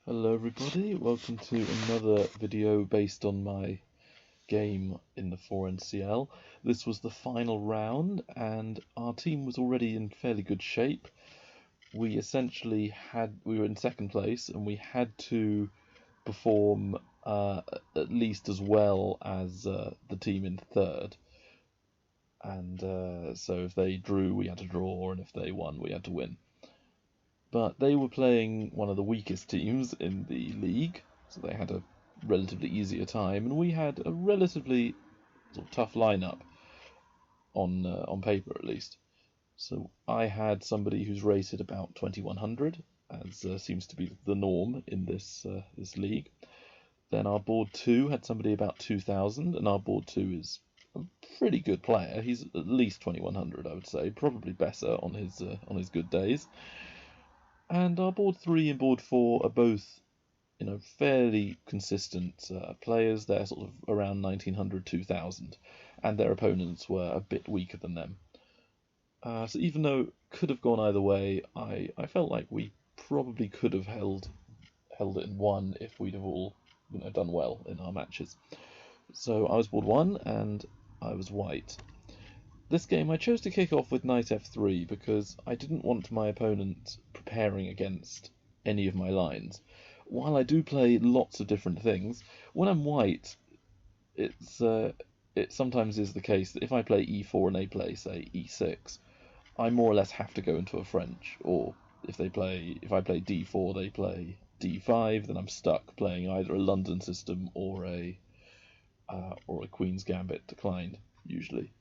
Hello everybody, welcome to another video based on my game in the 4NCL. This was the final round and our team was already in fairly good shape. We were in second place and we had to perform at least as well as the team in third. And so if they drew we had to draw, and if they won we had to win. But they were playing one of the weakest teams in the league, so they had a relatively easier time, and we had a relatively sort of tough lineup on paper at least. So I had somebody who's rated about 2100, as seems to be the norm in this league. Then our board 2 had somebody about 2000, and our board 2 is a pretty good player. He's at least 2100, I would say, probably better on his good days. And our board 3 and board 4 are both, fairly consistent players. They're sort of around 1900, 2000, and their opponents were a bit weaker than them. So even though it could have gone either way, I felt like we probably could have held it in one if we'd have all, done well in our matches. So I was board 1 and I was white. This game I chose to kick off with knight f3 because I didn't want my opponent preparing against any of my lines. While I do play lots of different things, when I'm white, it sometimes is the case that if I play e4 and they play, say, e6, I more or less have to go into a French. Or if I play d4, they play d5, then I'm stuck playing either a London system or a Queen's Gambit declined, usually.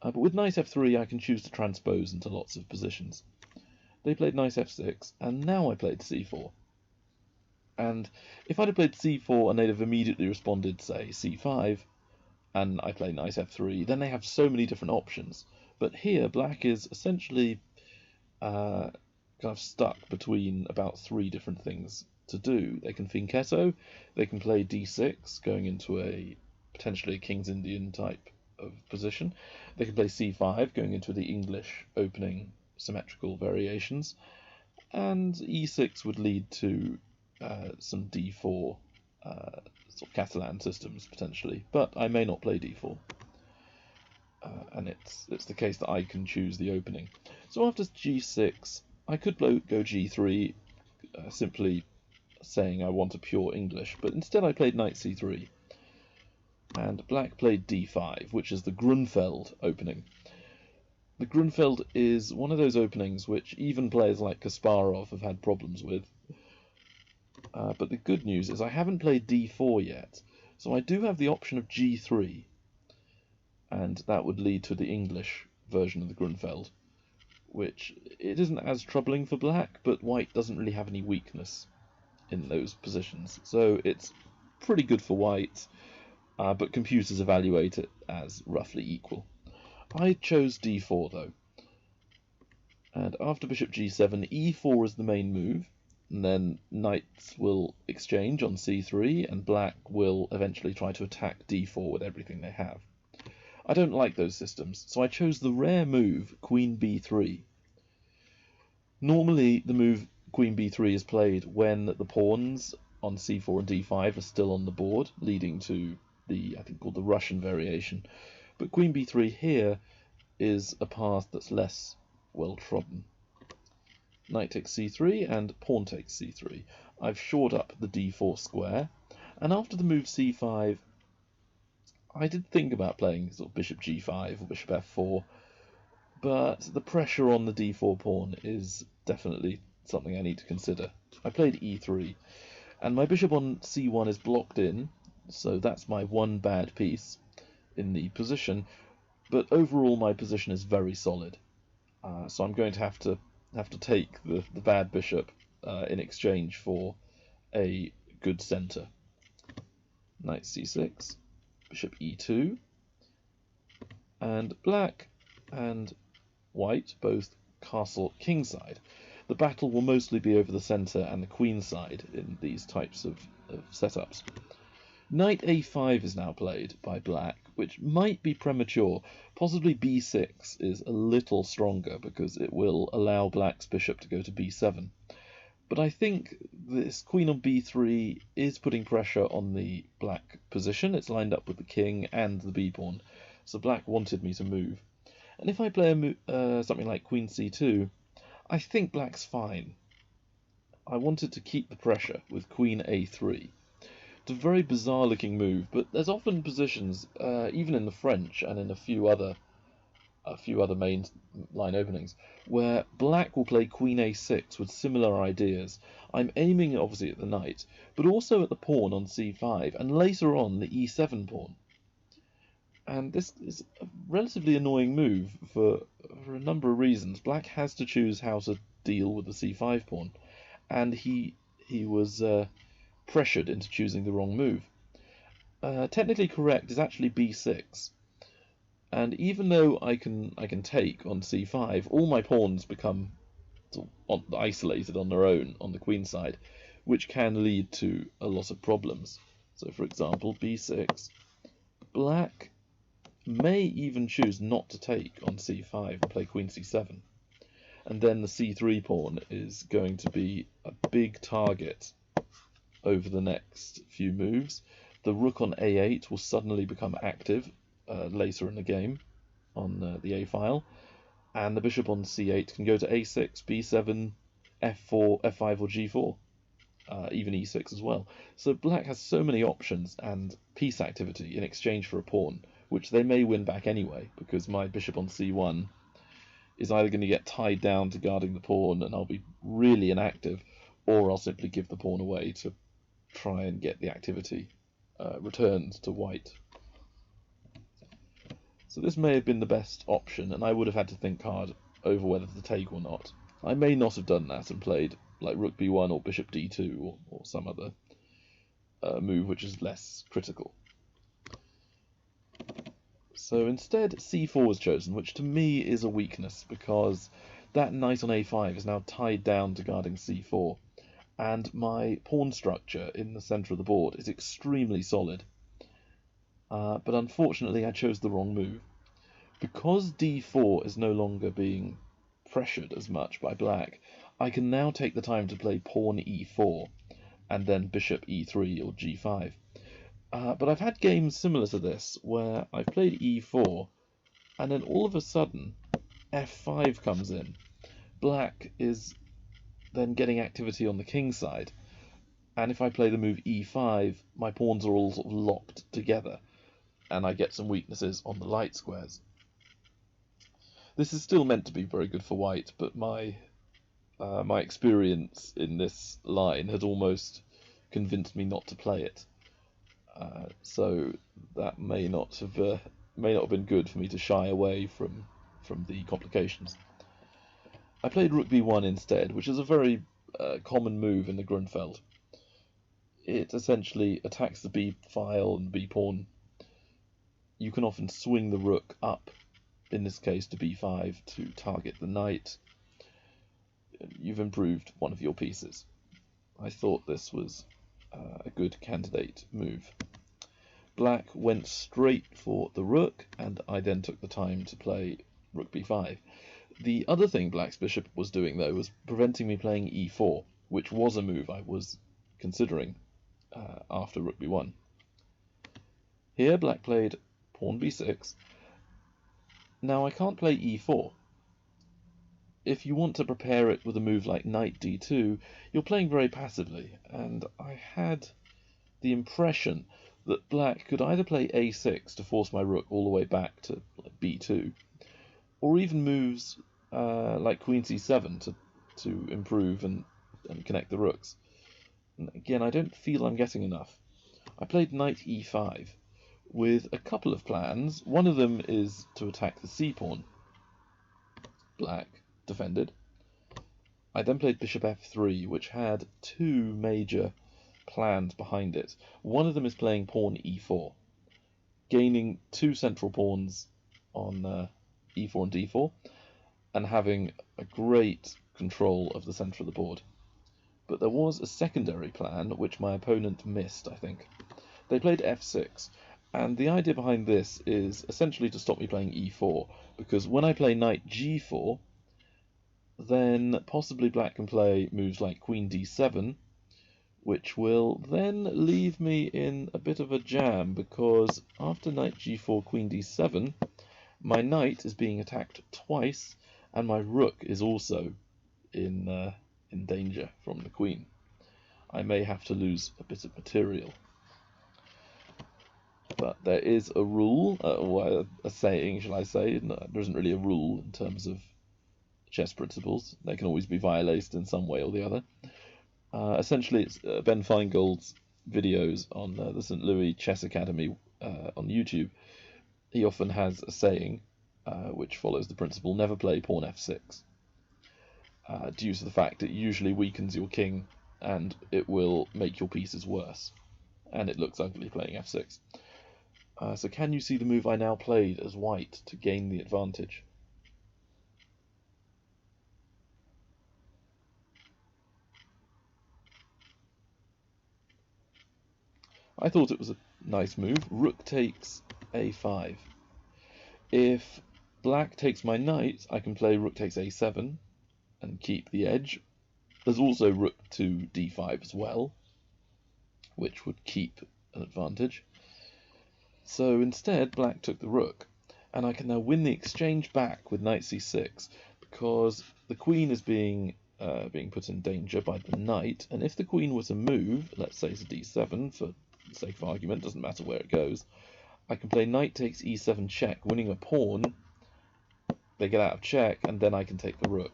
But with knight f3 I can choose to transpose into lots of positions. They played knight f6, and now I played c4. And if I'd have played c4 and they'd have immediately responded, say, c5, and I play knight f3, then they have so many different options. But here, black is essentially kind of stuck between about 3 different things to do. They can fianchetto, they can play d6, going into potentially a King's Indian type of position. They can play c5, going into the English opening symmetrical variations, and e6 would lead to some d4 sort of Catalan systems potentially, but I may not play d4. And it's the case that I can choose the opening. So after g6, I could go g3, simply saying I want a pure English, but instead I played knight c3. And black played d5, which is the Grunfeld opening. The Grunfeld is one of those openings which even players like Kasparov have had problems with. But the good news is I haven't played d4 yet, so I do have the option of g3, and that would lead to the English version of the Grunfeld, which it isn't as troubling for black, but white doesn't really have any weakness in those positions, so it's pretty good for white. But computers evaluate it as roughly equal. I chose d4 though, and after bishop g7, e4 is the main move, and then knights will exchange on c3, and black will eventually try to attack d4 with everything they have. I don't like those systems, so I chose the rare move queen b3. Normally the move queen b3 is played when the pawns on c4 and d5 are still on the board, leading to I think called the Russian variation, but queen b3 here is a path that's less well trodden. Knight takes c3 and pawn takes c3. I've shored up the d4 square, and after the move c5, I did think about playing sort of bishop g5 or bishop f4, but the pressure on the d4 pawn is definitely something I need to consider. I played e3, and my bishop on c1 is blocked in, so that's my one bad piece in the position, but overall my position is very solid. So I'm going to have to take the bad bishop in exchange for a good center. Knight c6, bishop e2, and black and white both castle kingside. The battle will mostly be over the center and the queen side in these types of setups. Knight a5 is now played by black, which might be premature. Possibly b6 is a little stronger because it will allow black's bishop to go to b7. But I think this queen on b3 is putting pressure on the black position. It's lined up with the king and the b-pawn, so black wanted me to move. And if I play something like queen c2, I think black's fine. I wanted to keep the pressure with queen a3. It's a very bizarre looking move, but there's often positions, even in the French and in a few other main line openings, where black will play queen a6 with similar ideas. I'm aiming obviously at the knight, but also at the pawn on c5, and later on the e7 pawn. And this is a relatively annoying move for a number of reasons. Black has to choose how to deal with the c5 pawn, and he was pressured into choosing the wrong move. Technically correct is actually b6. And even though I can take on c5, all my pawns become sort of isolated on their own on the queen side, which can lead to a lot of problems. So for example, b6, black may even choose not to take on c5 and play queen c7. And then the c3 pawn is going to be a big target over the next few moves. The rook on a8 will suddenly become active later in the game on the a file, and the bishop on c8 can go to a6, b7, f4, f5 or g4, even e6 as well. So black has so many options and piece activity in exchange for a pawn, which they may win back anyway, because my bishop on c1 is either going to get tied down to guarding the pawn and I'll be really inactive, or I'll simply give the pawn away to try and get the activity returned to white. So this may have been the best option, and I would have had to think hard over whether to take or not. I may not have done that and played like rook b1 or bishop d2 or some other move which is less critical. So instead c4 was chosen, which to me is a weakness, because that knight on a5 is now tied down to guarding c4, and my pawn structure in the centre of the board is extremely solid. But unfortunately I chose the wrong move. Because d4 is no longer being pressured as much by black, I can now take the time to play pawn e4 and then bishop e3 or g5. But I've had games similar to this where I've played e4 and then all of a sudden f5 comes in. Black is then getting activity on the king side, and if I play the move e5, my pawns are all sort of locked together and I get some weaknesses on the light squares. This is still meant to be very good for white, but my experience in this line had almost convinced me not to play it. So that may not have been good for me to shy away from the complications. I played rook b1 instead, which is a very common move in the Grunfeld. It essentially attacks the b file and b pawn. You can often swing the rook up, in this case to b5, to target the knight. You've improved one of your pieces. I thought this was a good candidate move. Black went straight for the rook, and I then took the time to play rook b5. The other thing black's bishop was doing, though, was preventing me playing e4, which was a move I was considering after rook b1. Here black played pawn b6. Now I can't play e4. If you want to prepare it with a move like knight d2, you're playing very passively, and I had the impression that black could either play a6 to force my rook all the way back to b2, or even moves like queen c7 to improve and connect the rooks. And again, I don't feel I'm getting enough. I played knight e5 with a couple of plans. One of them is to attack the c-pawn. Black defended. I then played bishop f3, which had two major plans behind it. One of them is playing pawn e4, gaining two central pawns on e4 and d4, and having a great control of the centre of the board. But there was a secondary plan which my opponent missed, I think. They played f6, and the idea behind this is essentially to stop me playing e4, because when I play knight g4, then possibly black can play moves like queen d7, which will then leave me in a bit of a jam, because after knight g4, queen d7, my knight is being attacked twice, and my rook is also in danger from the queen. I may have to lose a bit of material. But there is a rule, or a saying, shall I say. No, there isn't really a rule in terms of chess principles. They can always be violated in some way or the other. Essentially, it's Ben Feingold's videos on the St. Louis Chess Academy on YouTube. He often has a saying which follows the principle, never play pawn f6, due to the fact it usually weakens your king and it will make your pieces worse. And it looks ugly playing f6. So can you see the move I now played as white to gain the advantage? I thought it was a nice move. Rook takes a5. If black takes my knight, I can play rook takes a7 and keep the edge. There's also rook to d5 as well, which would keep an advantage. So instead, black took the rook, and I can now win the exchange back with knight c6, because the queen is being put in danger by the knight, and if the queen were to move, let's say to d7, for the sake of argument, doesn't matter where it goes, I can play knight takes e7 check, winning a pawn, they get out of check, and then I can take the rook.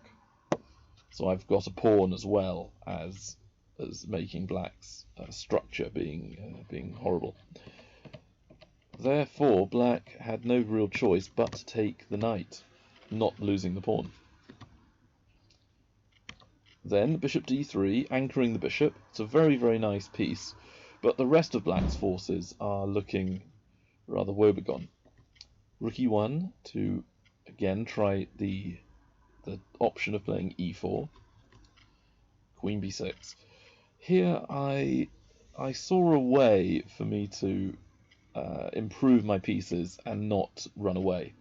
So I've got a pawn as well as making black's structure being horrible. Therefore, black had no real choice but to take the knight, not losing the pawn. Then bishop d3, anchoring the bishop. It's a very, very nice piece, but the rest of black's forces are looking rather woebegone. Rook e1 to again try the option of playing e4. Queen b6. Here I saw a way for me to improve my pieces and not run away.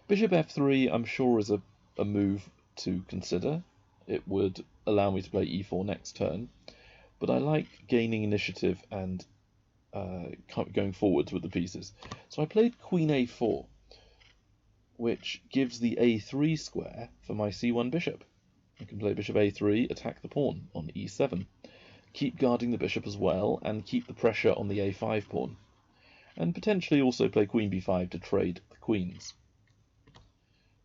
Bishop f3 I'm sure is a move to consider. It would allow me to play e4 next turn, but I like gaining initiative and going forwards with the pieces. So I played queen a4, which gives the a3 square for my c1 bishop. I can play bishop a3, attack the pawn on e7, keep guarding the bishop as well, and keep the pressure on the a5 pawn, and potentially also play queen b5 to trade the queens.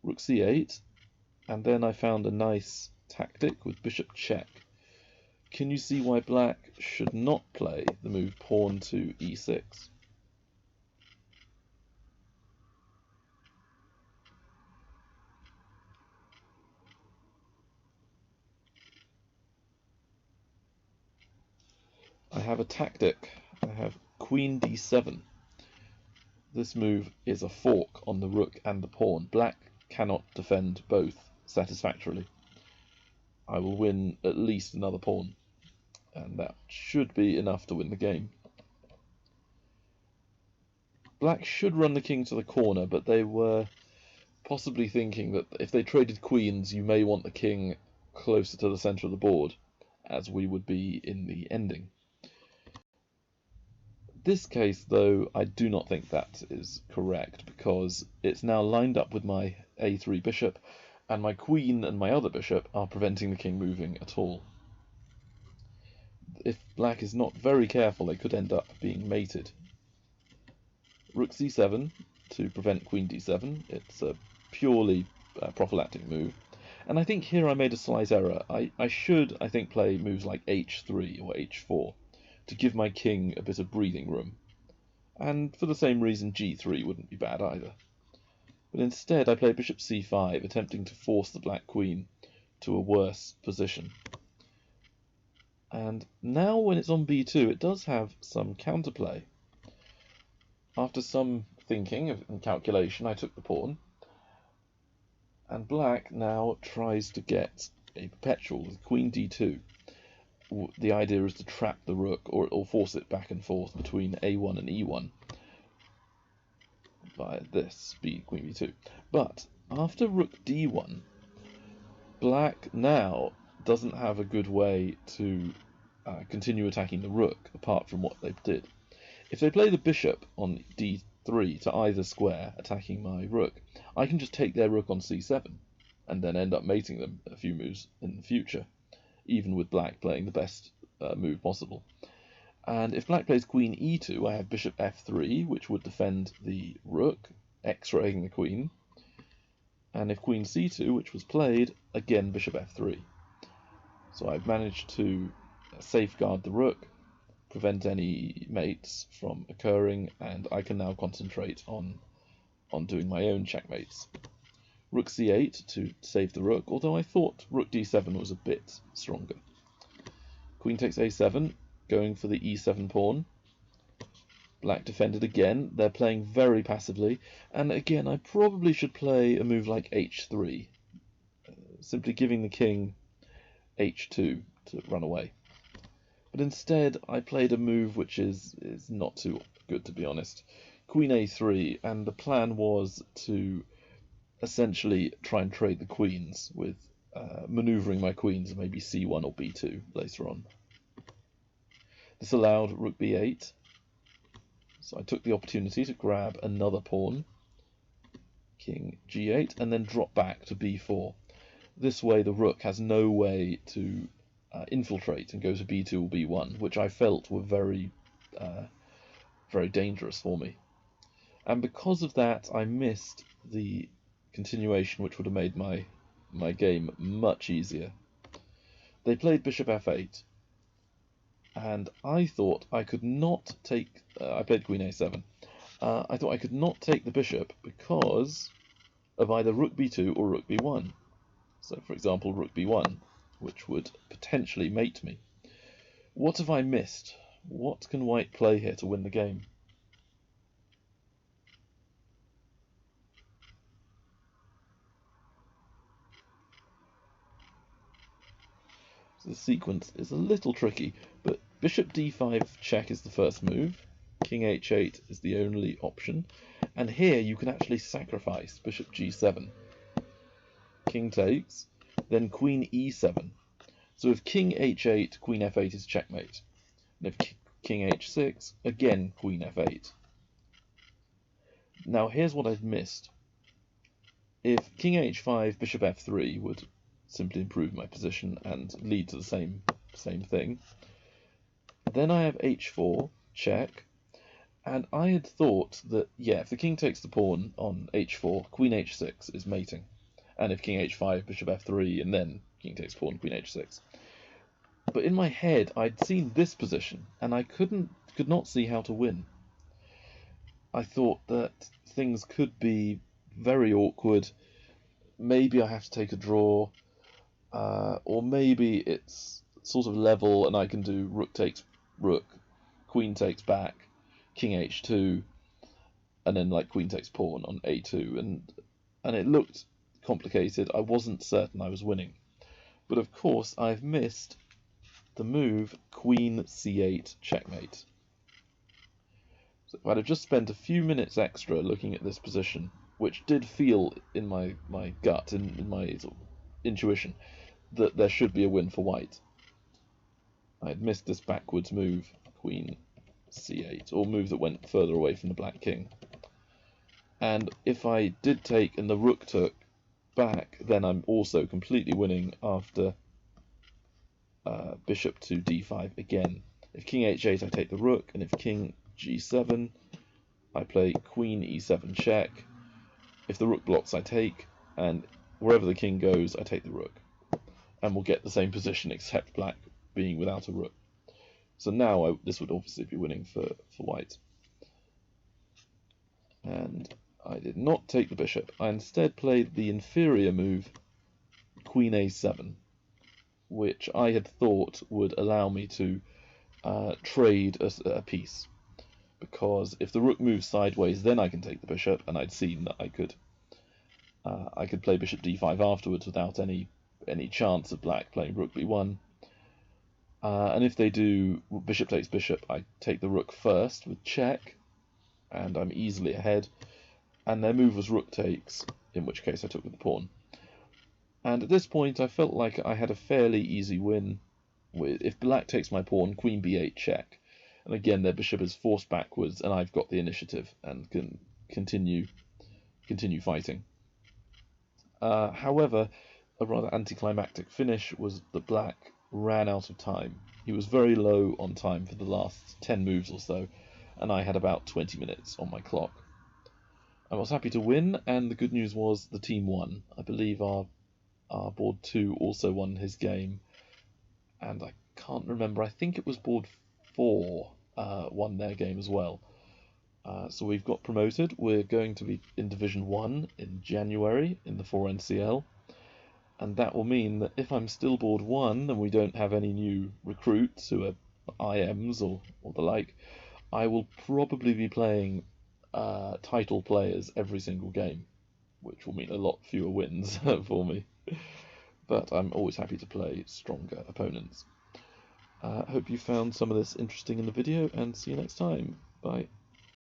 Rook c8, and then I found a nice tactic with bishop check. Can you see why black should not play the move pawn to e6? I have a tactic. I have queen d7. This move is a fork on the rook and the pawn. Black cannot defend both satisfactorily. I will win at least another pawn, and that should be enough to win the game. Black should run the king to the corner, but they were possibly thinking that if they traded queens, you may want the king closer to the centre of the board, as we would be in the ending. This case, though, I do not think that is correct, because it's now lined up with my a3 bishop, and my queen and my other bishop are preventing the king moving at all. If black is not very careful, they could end up being mated. Rook c7 to prevent queen d7. It's a purely prophylactic move. And I think here I made a slight error. I should, I think, play moves like h3 or h4 to give my king a bit of breathing room. And for the same reason, g3 wouldn't be bad either. But instead I play bishop c5, attempting to force the black queen to a worse position. And now when it's on b2, it does have some counterplay. After some thinking and calculation, I took the pawn, and black now tries to get a perpetual with queen d2. The idea is to trap the rook, or force it back and forth between a1 and e1 via this, queen b2. But after rook d1, Black now doesn't have a good way to continue attacking the rook, apart from what they did. If they play the bishop on d3 to either square, attacking my rook, I can just take their rook on c7, and then end up mating them a few moves in the future, even with black playing the best move possible. And if black plays queen e2, I have bishop f3, which would defend the rook, x-raying the queen. And if queen c2, which was played, again bishop f3. So I've managed to safeguard the rook, prevent any mates from occurring, and I can now concentrate on doing my own checkmates. Rook c8 to save the rook, although I thought rook d7 was a bit stronger. Queen takes a7, going for the e7 pawn. Black defended again. They're playing very passively, and again I probably should play a move like h3, simply giving the king h2 to run away. But instead I played a move which is not too good, to be honest. Queen a3, and the plan was to essentially try and trade the queens with manoeuvring my queens and maybe c1 or b2 later on. This allowed rook b8, so I took the opportunity to grab another pawn, king g8, and then drop back to b4. This way the rook has no way to infiltrate and go to b2 or b1, which I felt were very dangerous for me. And because of that, I missed the continuation, which would have made my game much easier. They played bishop f8, and I thought I could not take... I played queen a7. I thought I could not take the bishop because of either rook b2 or rook b1. So, for example, rook b1, which would potentially mate me. What have I missed? What can white play here to win the game? The sequence is a little tricky, but bishop d5 check is the first move, king h8 is the only option, and here you can actually sacrifice bishop g7. King takes, then queen e7. So if king h8, queen f8 is checkmate. And if king h6, again queen f8. Now here's what I've missed. If king h5, bishop f3 would simply improve my position and lead to the same thing. Then I have h4, check, and I had thought that, yeah, if the king takes the pawn on h4, queen h6 is mating, and if king h5, bishop f3, and then king takes pawn, queen h6. But in my head, I'd seen this position, and I could not see how to win. I thought that things could be very awkward. Maybe I have to take a draw. Or maybe it's sort of level and I can do rook takes rook, queen takes back, king h2, and then like queen takes pawn on a2, and it looked complicated. I wasn't certain I was winning. But of course I've missed the move queen c8 checkmate. So if I'd have just spent a few minutes extra looking at this position, which did feel in my gut, in my sort of intuition, that there should be a win for white. I had missed this backwards move, queen c8, or move that went further away from the black king. And if I did take and the rook took back, then I'm also completely winning after bishop to d5 again. If king h8, I take the rook, and if king g7, I play queen e7 check. If the rook blocks, I take, and wherever the king goes, I take the rook. And we'll get the same position except black being without a rook. So now this would obviously be winning for white. And I did not take the bishop. I instead played the inferior move, queen a7, which I had thought would allow me to trade a piece. Because if the rook moves sideways, then I can take the bishop, and I'd seen that I could play bishop d5 afterwards without any chance of black playing rook b1. And if they do bishop takes bishop, I take the rook first with check, and I'm easily ahead. And their move was rook takes, in which case I took with the pawn. And at this point I felt like I had a fairly easy win. If black takes my pawn, queen b8 check. And again their bishop is forced backwards and I've got the initiative and can continue fighting. However, a rather anticlimactic finish was that black ran out of time. He was very low on time for the last 10 moves or so, and I had about 20 minutes on my clock. I was happy to win, and the good news was the team won. I believe our board 2 also won his game, and I can't remember, I think it was board 4 won their game as well. So we've got promoted. We're going to be in Division 1 in January in the 4NCL. And that will mean that if I'm still board 1 and we don't have any new recruits who are IMs or the like, I will probably be playing title players every single game, which will mean a lot fewer wins for me. But I'm always happy to play stronger opponents. Hope you found some of this interesting in the video, and see you next time. Bye.